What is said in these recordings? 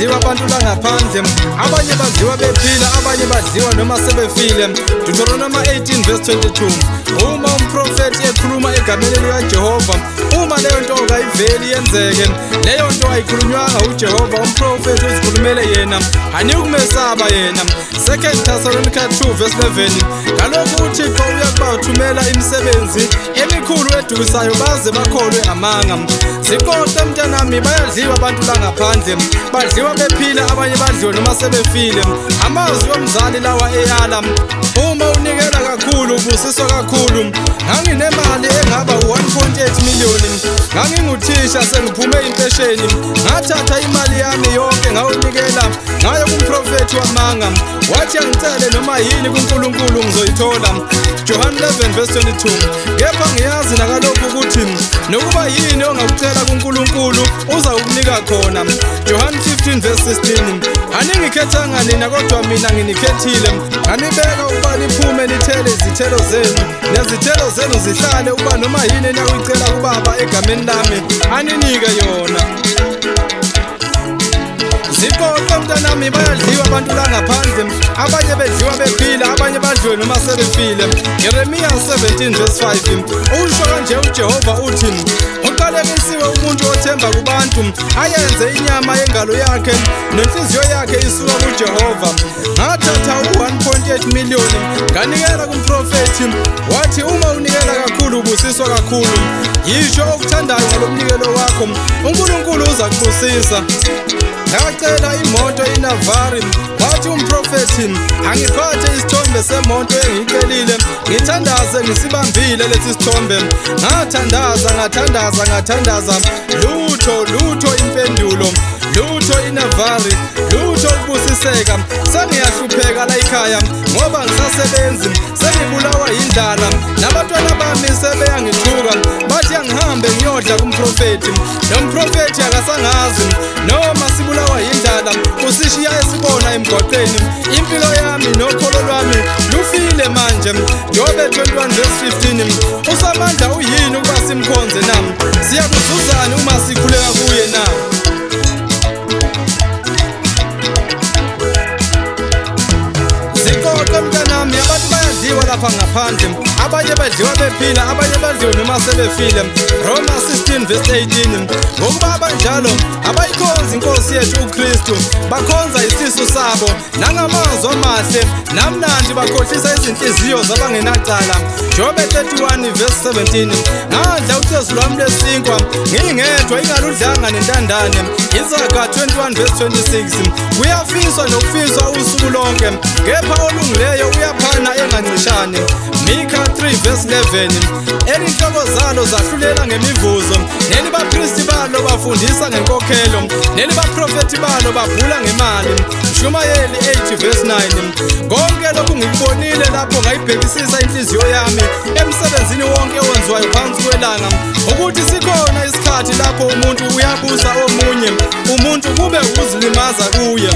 bayadliwa abantu la ngaphandle, abanye badliwa bephila, abanye badliwa noma sebefile. Deuteronomy 18:22. Uma umprofeti ekhuluma egameni likaJehova, uma leyo nto kayiveli yenzeke, leyo nto ayikhulunywanga uJehova, umprofeti uzikhulumele yena, anikukumesaba yena. 2 Thessalonica 2:11. Ngalokhu uThixo uyakubathumela imisebenzi emikhulu edukisayo baze bakholwe amanga. Zikoqe mntanami, bayadliwa abantu la ngaphandle, badliwa bephila, abanye badliwa noma sebefile. Amazwi omzali lawa eyala, uma unikela kakhulu ubusiswa kakhulu. Nganginemali engaba 1.8 million, nganginguthisha sengiphume impesheni, ngathatha imali yami yonke ngawunikela ngayo kumprofeti wamanga, wathi angicele noma yini kuNkulunkulu ngizoyithola. John 11:22. Kepha ngiyazi nakalokhu ukuthi nokuba yini ongakucela kuNkulunkulu uzawukunika khona. John 15:16. Aningikhethanga nina kodwa mina nginikhethile, nganibeka ukuba niphume nithele izithelo zenu, nezithelo zenu zihlale, uba noma yini eniyayicela kuBaba egameni lami aninike yona. Zikoqe mntanami, bayadliwa abantu la ngaphandle, abanye bedliwa bephila, abanye badliwe noma sebefile. Jeremiya 17:5. Usho kanje uJehova uthi, uqalekisiwe umuntu othemba kubantu, ayenze inyama yengalo yakhe nenhliziyo yakhe isuka kuJehova. Ngathatha 1.8 million nganikela kumprofeti, wathi uma unikela kakhulu ubusiswa kakhulu. Yisho okuthandayo ngalomnikelo wakho, uNkulunkulu uzakubusisa. Ngacela imoto iNavari, wathi umprofeti angiphathe isithombe semoto engiyicelile, ngithandaze ngisibambile lesi sithombe. Ngathandaza, lutho impendulo, lutho iNavari, lutho ukubusiseka. Sengiyahlupheka la ekhaya ngoba ngisasebenzi, sengibulawa yindlala, nabantwana bami sebeyangithuka, bathi angihambe ngiyodla kumprofeti. Lo mprofeti akasangazi, noma sibulawa yindlala usishiya esibona emgwaqeni. Impilo yami nokholo lwami lufile manje. Jobe 21:15. Usamandla uyini ukuba simkhonze nami? Siyakuzuzana uma sikhuleka kuye na? Zikoqe mntanami, abantu bayadliwa lapha ngaphandle, abanye badliwa bephila, abanye badliwa noma sebefile. Roma 16:18. Ngokuba abanjalo abayikhonzi inkosi yethu uKristu, bakhonza isisu sabo nangamazwi amahle namnandi, bakhohlisa izinhliziyo zabangenacala. Jobe 31:17. Ngadla ucezu lwami lesinkwa ngingedwa, ingaludlanga nentandane. Izaga 21:26. Kuyafiswa nokufiswa usuku lonke, kepha olungileyo uyaphana engancishane. Mika 3:11. Elinhloko zalo zahlulela ngemivuzo, nelibapristi balo bafundisa ngenkokhelo, nelibaprofeti balo babhula ngemali. Shumayeli 8:9. Konke lokhu ngikubonile lapho ngayibhekisisa inhliziyo yami emsebenzini wonke owenziwayo phansi kwelanga, ukuthi sikhona isikhathi lapho umuntu uyabusa omunye umuntu kube ukuzilimaza kuye.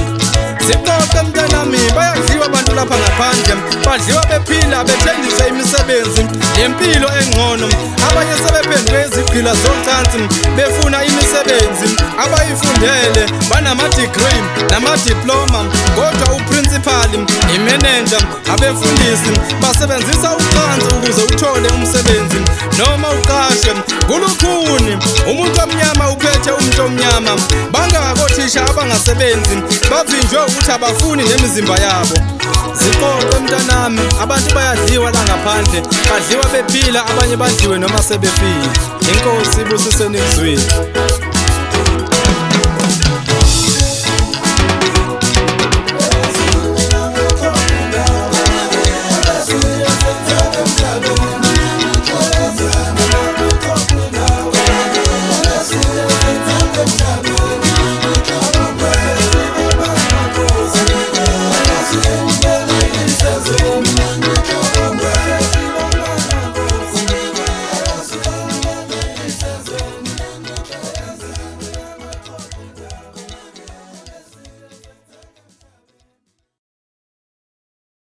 Zikoqe mntanami, bayadliwa abantu lapha ngaphandle, badliwa bephila, bethenjiswe imisebenzi nempilo engcono. Abanye sebephenduke izigqila zocansi, befuna imisebenzi abayifundele, banama-degree nama-diploma, kodwa uprincipal, imanager, abefundisi basebenzisa ucansi ukuze uthole umsebenzi noma uqashe. Kulukhuni umuntu omnyama uphethe umuntu omnyama, bangakothisha abangasebenzi, bavinjwe ukuthi abafuni nemizimba yabo. Zikoqe mntanami, abantu bayadliwa la ngaphandle, badliwa bephila, abanye badliwe noma sebefile. Inkosi ibusise nikuzwile.